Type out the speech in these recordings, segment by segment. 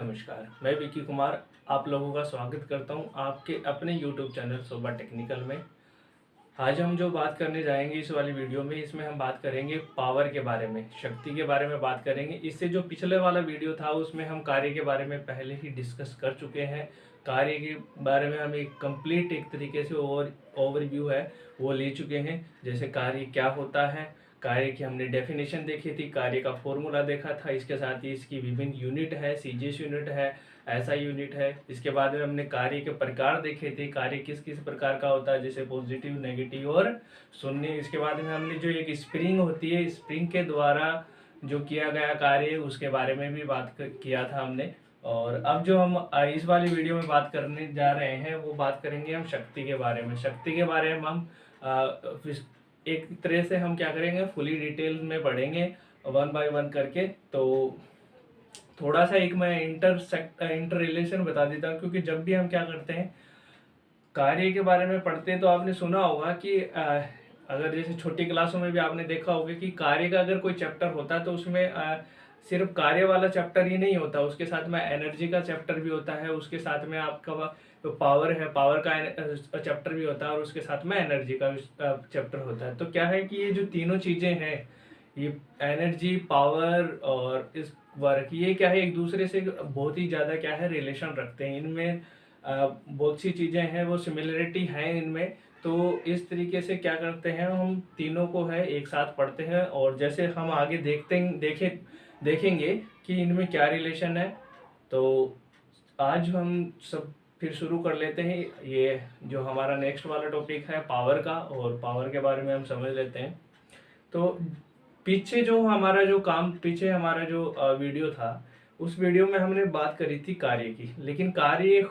नमस्कार, मैं विकी कुमार आप लोगों का स्वागत करता हूं आपके अपने यूट्यूब चैनल सोबा टेक्निकल में। आज हम जो बात करने जाएंगे इस वाली वीडियो में, इसमें हम बात करेंगे पावर के बारे में, शक्ति के बारे में बात करेंगे। इससे जो पिछले वाला वीडियो था उसमें हम कार्य के बारे में पहले ही डिस्कस कर चुके हैं। कार्य के बारे में हम एक कंप्लीट एक तरीके से ओवरव्यू है वो ले चुके हैं। जैसे कार्य क्या होता है, कार्य की हमने डेफिनेशन देखी थी, कार्य का फॉर्मूला देखा था, इसके साथ ही इसकी विभिन्न यूनिट है, सीजीएस यूनिट है, ऐसा यूनिट है। इसके बाद में हमने कार्य के प्रकार देखे थे, कार्य किस किस प्रकार का होता है, जैसे पॉजिटिव, नेगेटिव और शून्य। इसके बाद में हमने जो एक स्प्रिंग होती है, स्प्रिंग के द्वारा जो किया गया कार्य उसके बारे में भी बात किया था हमने। और अब जो हम इस वाली वीडियो में बात करने जा रहे हैं वो बात करेंगे हम शक्ति के बारे में। शक्ति के बारे में हम एक तरह से हम क्या करेंगे, फुली डिटेल में पढ़ेंगे वन बाय वन करके। तो थोड़ा सा एक मैं इंटर रिलेशन बता देता हूँ, क्योंकि जब भी हम क्या करते हैं कार्य के बारे में पढ़ते हैं तो आपने सुना होगा कि अगर जैसे छोटी क्लासों में भी आपने देखा होगा कि कार्य का अगर कोई चैप्टर होता है तो उसमें सिर्फ कार्य वाला चैप्टर ही नहीं होता, उसके साथ में एनर्जी का चैप्टर भी होता है, उसके साथ में आपका जो पावर है पावर का चैप्टर भी होता है, और उसके साथ में एनर्जी का चैप्टर होता है। तो क्या है कि ये जो तीनों चीज़ें हैं, ये एनर्जी, पावर और इस वर्क, ये क्या है एक दूसरे से बहुत ही ज़्यादा क्या है रिलेशन रखते हैं। इनमें बहुत सी चीज़ें हैं वो सिमिलरिटी है इनमें। तो इस तरीके से क्या करते हैं हम तीनों को है एक साथ पढ़ते हैं, और जैसे हम आगे देखेंगे कि इनमें क्या रिलेशन है। तो आज हम सब फिर शुरू कर लेते हैं। ये जो हमारा नेक्स्ट वाला टॉपिक है पावर का, और पावर के बारे में हम समझ लेते हैं। तो पीछे हमारा जो वीडियो था, उस वीडियो में हमने बात करी थी कार्य की। लेकिन कार्य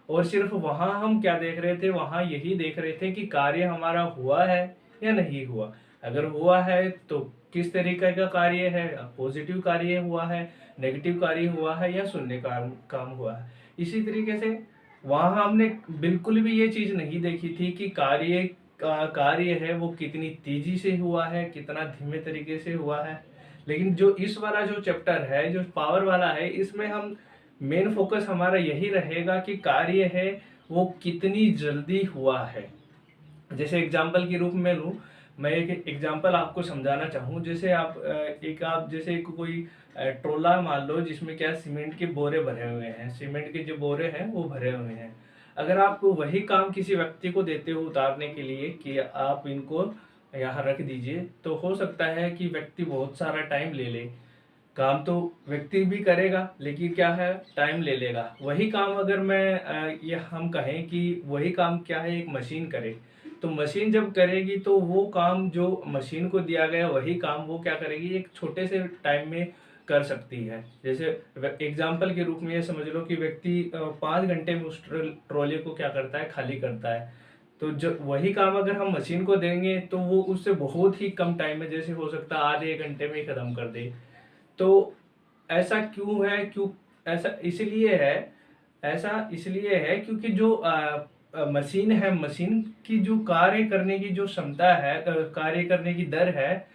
और सिर्फ वहाँ हम क्या देख रहे थे, वहाँ यही देख रहे थे कि कार्य हमारा हुआ है या नहीं हुआ। अगर हुआ है तो किस तरीके का कार्य है, पॉजिटिव कार्य हुआ है, नेगेटिव कार्य हुआ है, या शून्य काम हुआ है। इसी तरीके से वहाँ हमने बिल्कुल भी ये चीज़ नहीं देखी थी कि कार्य है वो कितनी तेजी से हुआ है, कितना धीमे तरीके से हुआ है। लेकिन जो इस वाला जो चैप्टर है, जो पावर वाला है, इसमें हम मेन फोकस हमारा यही रहेगा कि कार्य है वो कितनी जल्दी हुआ है। जैसे एग्जाम्पल के रूप में लूँ, मैं एक एग्जाम्पल आपको समझाना चाहूँ। जैसे आप जैसे कोई ट्रोला मान लो, जिसमें क्या सीमेंट के बोरे भरे हुए हैं, सीमेंट के जो बोरे हैं वो भरे हुए हैं। अगर आप वही काम किसी व्यक्ति को देते हो उतारने के लिए कि आप इनको यहाँ रख दीजिए, तो हो सकता है कि व्यक्ति बहुत सारा टाइम ले ले। काम तो व्यक्ति भी करेगा, लेकिन क्या है टाइम ले लेगा। वही काम अगर ये हम कहें कि वही काम क्या है एक मशीन करे, तो मशीन जब करेगी तो वो काम जो मशीन को दिया गया वही काम वो क्या करेगी एक छोटे से टाइम में कर सकती है। जैसे एग्जाम्पल के रूप में ये समझ लो कि व्यक्ति 5 घंटे में उस ट्रॉली को क्या करता है, खाली करता है। तो जब वही काम अगर हम मशीन को देंगे तो वो उससे बहुत ही कम टाइम में, जैसे हो सकता है आधे 1 घंटे में ही खत्म कर दे। तो ऐसा क्यों है, ऐसा इसलिए है क्योंकि जो मशीन है, मशीन की जो कार्य करने की जो क्षमता है, कार्य करने की दर है,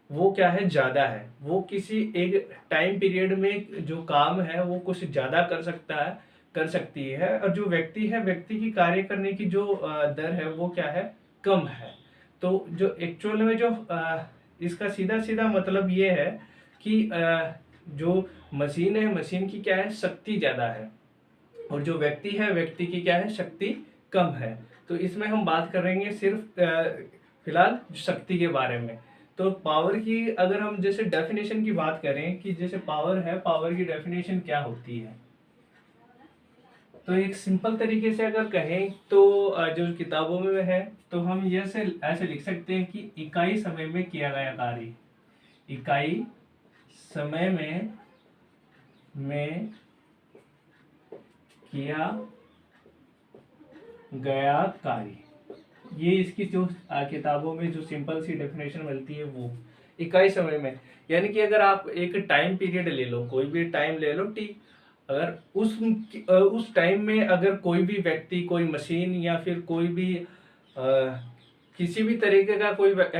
वो क्या है ज़्यादा है। वो किसी एक टाइम पीरियड में जो काम है वो कुछ ज़्यादा कर सकती है। और जो व्यक्ति है, व्यक्ति की कार्य करने की जो दर है वो क्या है, कम है। तो जो एक्चुअल में जो इसका सीधा सीधा मतलब ये है कि जो मशीन है, मशीन की क्या है शक्ति ज़्यादा है, और जो व्यक्ति है, व्यक्ति की क्या है शक्ति कम है। तो इसमें हम बात करेंगे सिर्फ फिलहाल शक्ति के बारे में। तो पावर की अगर हम जैसे डेफिनेशन की बात करें कि जैसे पावर है, पावर की डेफिनेशन क्या होती है, तो एक सिंपल तरीके से अगर कहें तो जो किताबों में है तो हम ये ऐसे लिख सकते हैं कि इकाई समय में किया गया कार्य, इकाई समय में किया गया कार्य। ये इसकी जो किताबों में जो सिंपल सी डेफिनेशन मिलती है वो इकाई समय में, यानी कि अगर आप एक टाइम पीरियड ले लो, कोई भी टाइम ले लो टी, अगर उस टाइम में अगर कोई भी व्यक्ति, कोई मशीन, या फिर कोई भी किसी भी तरीके का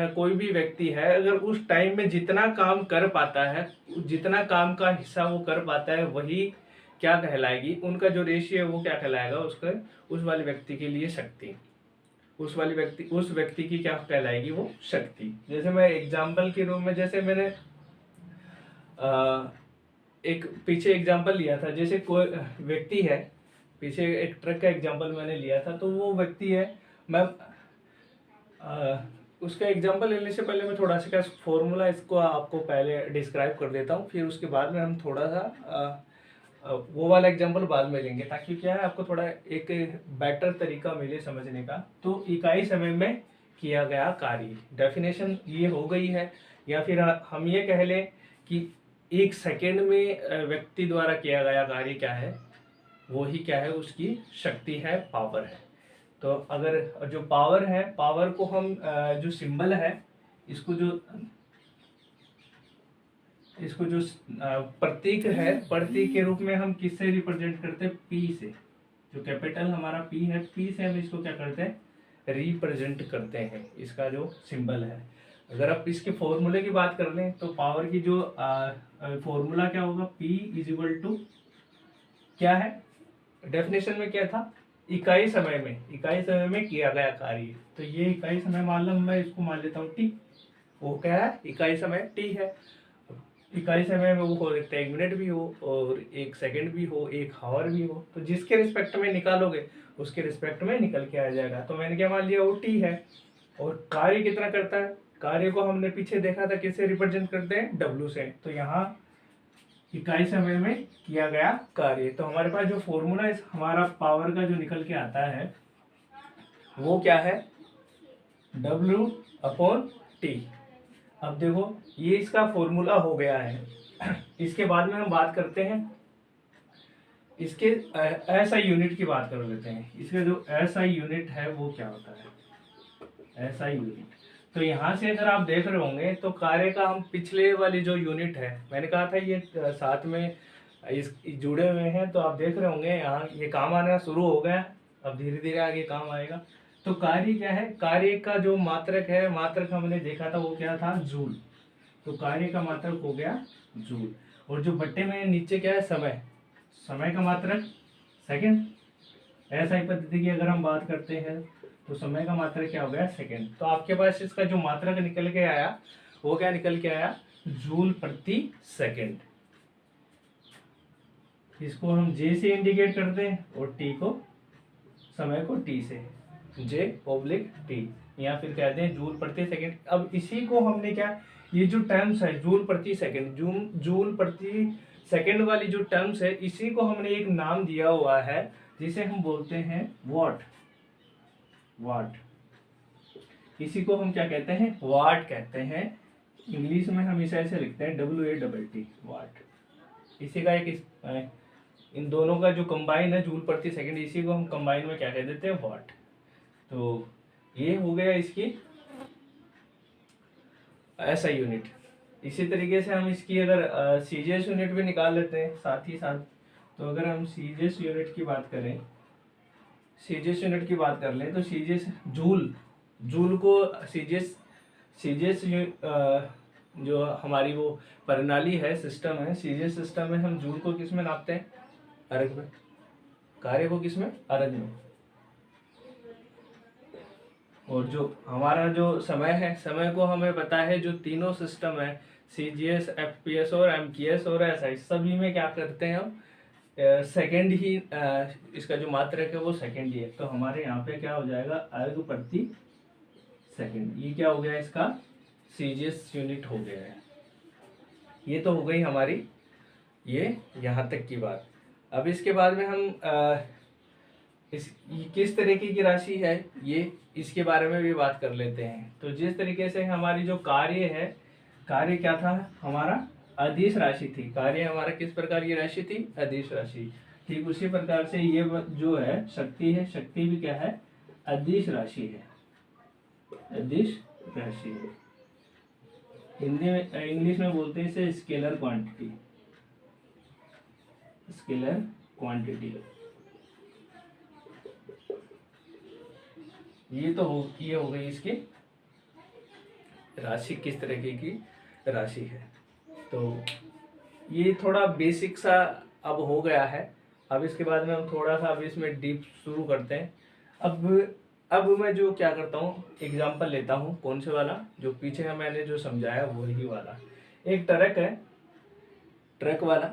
कोई भी व्यक्ति है, अगर उस टाइम में जितना काम कर पाता है, जितना काम का हिस्सा वो कर पाता है, वही क्या कहलाएगी, उनका जो रेशियो है वो क्या कहलाएगा, उसका उस वाले व्यक्ति के लिए शक्ति, उस व्यक्ति की क्या कहलाएगी, वो शक्ति। जैसे मैं एग्जाम्पल के रूप में, जैसे मैंने एक पीछे एग्जाम्पल लिया था, जैसे कोई व्यक्ति है, पीछे एक ट्रक का एग्जाम्पल मैंने लिया था, तो वो व्यक्ति है, मैं उसका एग्जाम्पल लेने से पहले मैं थोड़ा सा फॉर्मूला इसको आपको पहले डिस्क्राइब कर देता हूँ, फिर उसके बाद में हम थोड़ा सा वो वाला एग्जाम्पल बाद में लेंगे, ताकि क्या है आपको थोड़ा एक बेटर तरीका मिले समझने का। तो इकाई समय में किया गया कार्य, डेफिनेशन ये हो गई है, या फिर हम ये कह लें कि एक सेकेंड में व्यक्ति द्वारा किया गया कार्य क्या है, वो ही क्या है, उसकी शक्ति है, पावर है। तो अगर जो पावर है, पावर को हम जो सिंबल है, इसको जो प्रतीक है, प्रतीक के रूप में हम किससे रिप्रेजेंट करते हैं, पी से। जो कैपिटल हमारा पी है, पी से हम इसको क्या करते हैं, रिप्रेजेंट करते हैं, इसका जो सिंबल है। अगर आप इसके फॉर्मूले की बात कर लें तो पावर की जो फॉर्मूला क्या होगा, P इज इक्वल टू क्या है, डेफिनेशन में क्या था, इकाई समय में किया गया कार्य। तो ये इकाई समय मान लो, मैं इसको मान लेता हूँ T, वो क्या है, इकाई समय T है। इकाई समय में वो हो सकता है 1 मिनट भी हो, और 1 सेकंड भी हो, 1 आवर भी हो, तो जिसके रिस्पेक्ट में निकालोगे उसके रिस्पेक्ट में निकल के आ जाएगा। तो मैंने क्या मान लिया, वो T है। और कार्य कितना करता है, कार्य को हमने पीछे देखा था किससे रिप्रेजेंट करते हैं, W से। तो यहाँ इकाई समय में किया गया कार्य, तो हमारे पास जो फॉर्मूला है हमारा पावर का जो निकल के आता है वो क्या है, W/T। अब देखो ये इसका फॉर्मूला हो गया है। इसके बाद में हम बात करते हैं इसके SI यूनिट की बात कर लेते हैं। इसका जो SI यूनिट है वो क्या होता है, SI यूनिट। तो यहाँ से अगर आप देख रहे होंगे तो कार्य का हम पिछले वाली जो यूनिट है, मैंने कहा था ये साथ में इस जुड़े हुए हैं, तो आप देख रहे होंगे यहाँ ये काम आना शुरू हो गया, अब धीरे धीरे आगे काम आएगा। तो कार्य क्या है, कार्य का जो मात्रक है, मात्रक हमने देखा था वो क्या था, जूल। तो कार्य का मात्रक हो गया जूल, और जो बट्टे में नीचे क्या है, समय का मात्रक सेकंड। SI पद्धति की अगर हम बात करते हैं तो समय का मात्रक क्या हो गया, सेकंड। तो आपके पास इसका जो मात्रक निकल के आया वो क्या निकल के आया, जूल प्रति सेकंड। इसको हम J से इंडिकेट करते हैं, और T को, समय को T से, J/T, या फिर कहते हैं जूल प्रति सेकंड। अब इसी को हमने क्या, ये जो टर्म्स है जूल प्रति सेकंड, जूल प्रति सेकंड वाली जो टर्म्स है, इसी को हमने एक नाम दिया हुआ है जिसे हम बोलते हैं वाट। इसी को हम क्या कहते हैं, वाट कहते हैं। इंग्लिश में हम इसे ऐसे लिखते हैं WATT, वाट। इसी का एक इन दोनों का जो कंबाइन है, जूल प्रति सेकंड, इसी को हम कंबाइन में क्या कह देते हैं, वाट। तो ये हो गया इसकी SI यूनिट। इसी तरीके से हम इसकी अगर CGS यूनिट भी निकाल लेते हैं साथ ही साथ। तो अगर हम CGS यूनिट की बात करें, CGS यूनिट की बात कर लें, तो CGS जूल को CGS जो हमारी वो प्रणाली है, सिस्टम है, CGS सिस्टम में हम जूल को किस में नापते हैं, अर्घ में। कार्य को किस में, अर्घ में। और जो हमारा जो समय है, समय को हमें पता है, जो तीनों सिस्टम है CGS, FPS और MKS और SI, सभी में क्या करते हैं हम, सेकंड ही इसका जो मात्रक है वो सेकंड ही है। तो हमारे यहाँ पे क्या हो जाएगा, अर्घ प्रति सेकंड। ये क्या हो गया, इसका CGS यूनिट हो गया है। ये तो हो गई हमारी ये यहाँ तक की बात। अब इसके बाद में हम ये किस तरीके की राशि है, ये इसके बारे में भी बात कर लेते हैं। तो जिस तरीके से हमारी जो कार्य है, कार्य क्या था हमारा, अदिश राशि थी। कार्य हमारा किस प्रकार की राशि थी, अदिश राशि। ठीक उसी प्रकार से ये जो है शक्ति है, शक्ति भी क्या है, अदिश राशि है, अदिश राशि है। हिंदी में, इंग्लिश में बोलते हैं इसे स्केलर क्वांटिटी, स्केलर क्वांटिटी। ये हो गई इसकी राशि, किस तरीके की राशि है। तो ये थोड़ा बेसिक सा अब हो गया है। अब इसके बाद में हम थोड़ा सा अब इसमें डीप शुरू करते हैं। अब मैं जो क्या करता हूँ, एग्जांपल लेता हूँ। कौन से वाला? जो पीछे है मैंने जो समझाया वही वाला। एक ट्रक है, ट्रक वाला।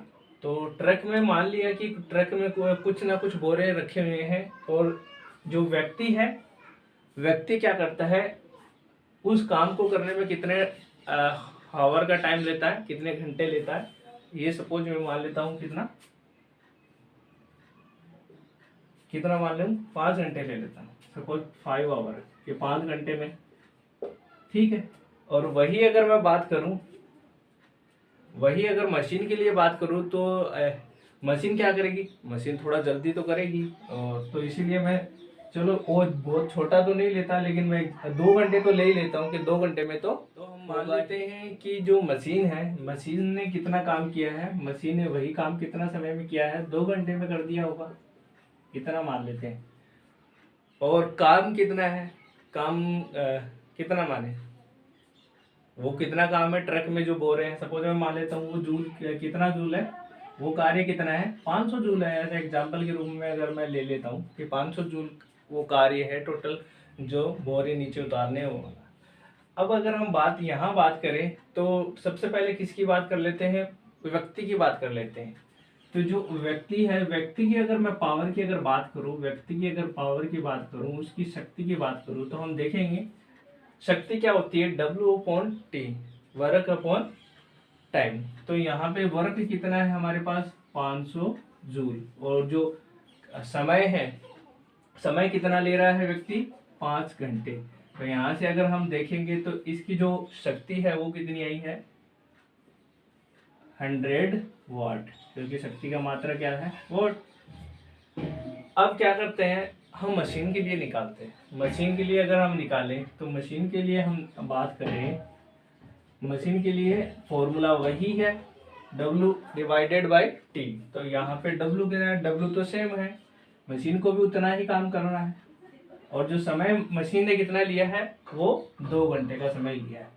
तो ट्रक में मान लिया कि ट्रक में कुछ ना कुछ बोरे रखे हुए हैं, और जो व्यक्ति है, व्यक्ति क्या करता है, उस काम को करने में कितने हावर का टाइम लेता है, कितने घंटे लेता है। ये सपोज मैं मान लेता हूँ कितना मान लूँ, 5 घंटे ले लेता हूँ। सपोज 5 आवर, ये 5 घंटे में, ठीक है। और वही अगर मैं बात करूँ, वही अगर मशीन के लिए बात करूँ तो मशीन क्या करेगी, मशीन थोड़ा जल्दी तो करेगी। और तो इसीलिए मैं, चलो वो बहुत छोटा तो नहीं लेता, लेकिन मैं 2 घंटे तो ले ही लेता हूँ कि 2 घंटे में तो हम मान लेते हैं कि जो मशीन है, मशीन ने कितना काम किया है, मशीन ने वही काम कितना समय में किया है, 2 घंटे में कर दिया होगा, इतना मान लेते हैं। और काम कितना है, काम कितना माने, वो कितना काम है ट्रक में जो बोरे हैं, सपोज मैं मान लेता हूँ वो जूल, कितना जूल है, वो कार्य कितना है, 500 जूल है। ऐसे एग्जांपल के रूप में अगर मैं ले लेता हूँ कि 500 जूल वो कार्य है टोटल, जो बोरे नीचे उतारने होगा। अब अगर हम यहाँ बात करें तो सबसे पहले किसकी बात कर लेते हैं, व्यक्ति की बात कर लेते हैं। तो जो व्यक्ति है, व्यक्ति की अगर मैं पावर की अगर बात करूँ, व्यक्ति की अगर पावर की बात करूँ, उसकी शक्ति की बात करूँ, तो हम देखेंगे शक्ति क्या होती है, W/T, वर्क अपॉन टाइम। तो यहाँ पे वर्क कितना है हमारे पास, 500 जूल। और जो समय है, समय कितना ले रहा है व्यक्ति, 5 घंटे। तो यहाँ से अगर हम देखेंगे तो इसकी जो शक्ति है वो कितनी आई है, 100 वाट, क्योंकि शक्ति का मात्रा क्या है, वाट। अब क्या करते हैं, हम मशीन के लिए निकालते हैं। मशीन के लिए अगर हम निकालें तो मशीन के लिए हम बात करें, मशीन के लिए फॉर्मूला वही है, W/T। तो यहाँ पे W कितना है, W तो सेम है, मशीन को भी उतना ही काम करना है। और जो समय मशीन ने कितना लिया है, वो 2 घंटे का समय लिया है,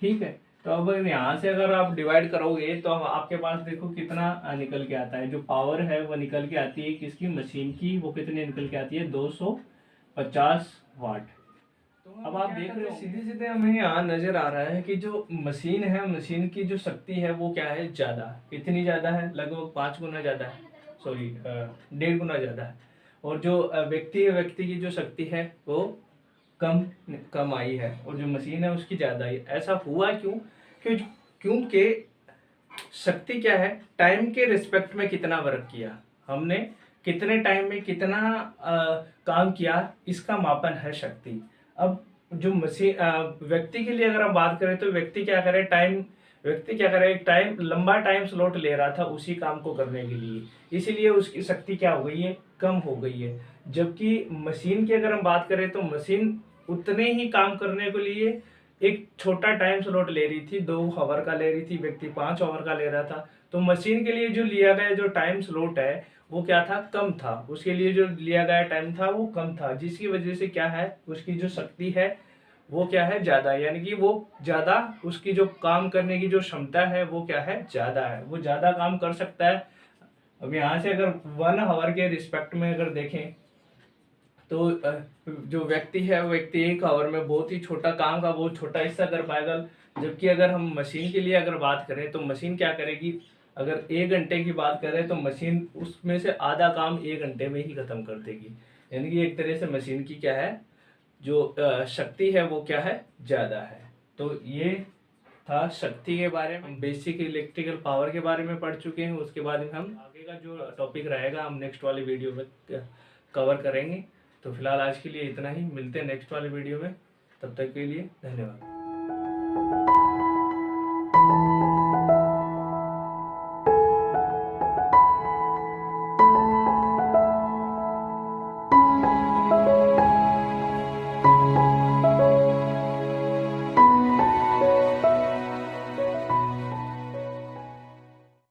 ठीक है। तो अब यहाँ से अगर आप डिवाइड करोगे तो आपके पास देखो कितना निकल के आता है, जो पावर है वो निकल के आती है किसकी, मशीन की। वो कितनी निकल के आती है, 250 वाट। तो अब आप देख रहे हो सीधे सीधे हमें यहाँ नजर आ रहा है कि जो मशीन है, मशीन की जो शक्ति है वो क्या है, ज्यादा। कितनी ज्यादा है, लगभग 5 गुना ज्यादा है, सॉरी 1.5 गुना ज्यादा है। और जो व्यक्ति है, व्यक्ति की जो शक्ति है वो कम कम आई है, और जो मशीन है उसकी ज्यादा आई। ऐसा हुआ क्यों, क्योंकि शक्ति क्या है, टाइम के रिस्पेक्ट में कितना वर्क किया हमने, कितने टाइम में कितना काम किया, इसका मापन है शक्ति। अब जो मशीन व्यक्ति के लिए अगर हम बात करें तो व्यक्ति क्या करे, टाइम लंबा टाइम स्लॉट ले रहा था उसी काम को करने के लिए, इसीलिए उसकी शक्ति क्या हो गई है, कम हो गई है। जबकि मशीन की अगर हम बात करें तो मशीन उतने ही काम करने के लिए एक छोटा टाइम स्लॉट ले रही थी, 2 आवर का ले रही थी, व्यक्ति 5 आवर का ले रहा था। तो मशीन के लिए जो लिया गया जो टाइम स्लॉट है वो क्या था, कम था। उसके लिए जो लिया गया टाइम था वो कम था, जिसकी वजह से क्या है, उसकी जो शक्ति है वो क्या है, ज्यादा। यानी कि वो ज्यादा, उसकी जो काम करने की जो क्षमता है वो क्या है, ज्यादा है, वो ज्यादा काम कर सकता है। अब यहाँ से अगर 1 आवर के रिस्पेक्ट में अगर देखें तो जो व्यक्ति है, वो व्यक्ति 1 आवर में बहुत ही छोटा काम का बहुत छोटा हिस्सा कर पाएगा। जबकि अगर हम मशीन के लिए अगर बात करें तो मशीन क्या करेगी, अगर 1 घंटे की बात करें तो मशीन उसमें से आधा काम 1 घंटे में ही खत्म कर देगी। यानी कि एक तरह से मशीन की क्या है, जो शक्ति है वो क्या है, ज्यादा है। तो ये था शक्ति के बारे में, बेसिक इलेक्ट्रिकल पावर के बारे में पढ़ चुके हैं। उसके बाद में हम आगे का जो टॉपिक रहेगा हम नेक्स्ट वाली वीडियो में कवर करेंगे। तो फिलहाल आज के लिए इतना ही, मिलते हैं नेक्स्ट वाले वीडियो में, तब तक के लिए धन्यवाद।